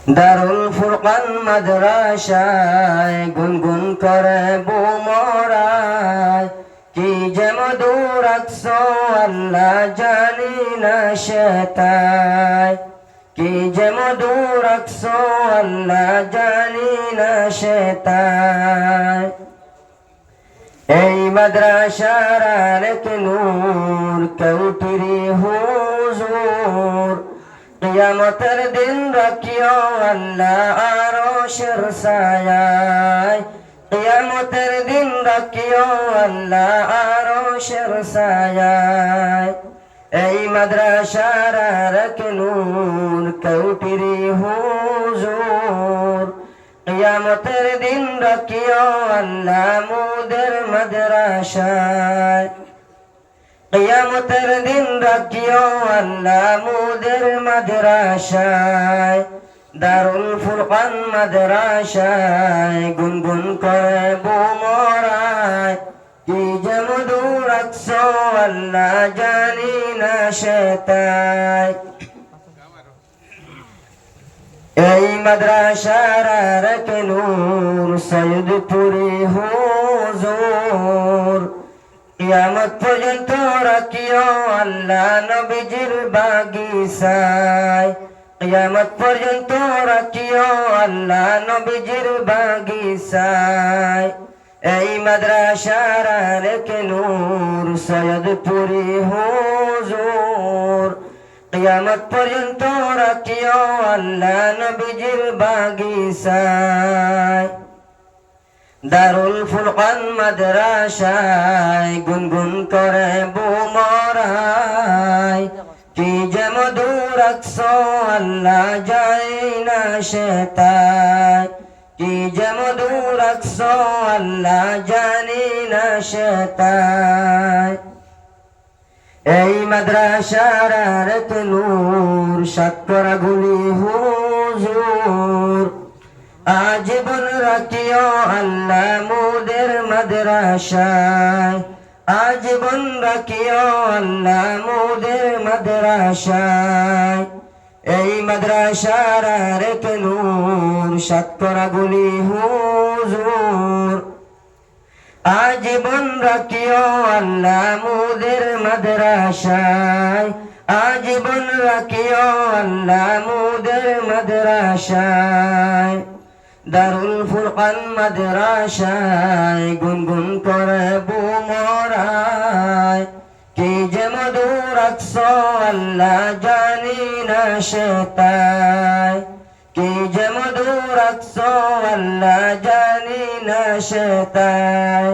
দারুল ফুরকান মাদ্রাসায় গুনগুন করে বুমরায় কি যে মধু রাখছো আল্লাহ জানি না সেটাই কি যে মধু রাখছো আল্লাহ জানি না সেটাই এই মাদ্রাসার আরেক নূর কৌটিরি হুজুর কিয়ামতের দিন রাখিও আল্লাহ আরশের ছায়ায় কিয়ামতের দিন রাখিও আল্লাহ আরশের ছায়ায় এই মাদ্রাসার আরেক নূর কৌটিরি হুজুর কিয়ামতের দিন রাখিও আল্লাহ মুদের মাদ্রাসায় কিয়ামতের দিন রাখিও আল্লাহ মুদের মাদ্রাসায় দারুল ফুরকান মাদ্রাসায় গুনগুন করে বুমরায় কি যে মধু রাখছো আল্লাহ জানি না সেটাই এই মাদ্রাসার আরেক নূর সৈয়দপুরি হুজুর কিয়ামত পর্যন্ত রাখিও আল্লাহ নবীজির বাগিচায় কিয়ামত পর্যন্ত রাখিও আল্লাহ নবীজির বাগিচায় এই মাদ্রাসার আরেক নূর সৈয়দপুরি হুজুর কিয়ামত পর্যন্ত রাখিও আল্লাহ নবীজির বাগিচায় দারুল ফুরকান মাদ্রাসায় গুনগুন করে বুমরায় কি যে মধু রাখছো আল্লাহ জানি না সেটাই কি যে মধু রাখছো আল্লাহ জানি না সেটাই এই মাদ্রাসার আরেক নূর সাতকরাগুলি হুজুর আজীবন রাখিও আল্লাহ মুদের মাদ্রাসায় আজীবন রাখিও আল্লাহ মুদের মাদ্রাসায় এই মাদ্রাসার আরেক নূর সাতকরাগুলি হুজুর আজীবন রাখিও আল্লাহ মুদের মাদ্রাসায় আজীবন রাখিও আল্লাহ মুদের মাদ্রাসায় দারুল ফুরকান মাদ্রাসায় গুনগুন করে বুমরায় কি যে মধু রাখছো আল্লাহ জানি না সেটাই কি যে মধু রাখছো আল্লাহ জানি না সেটাই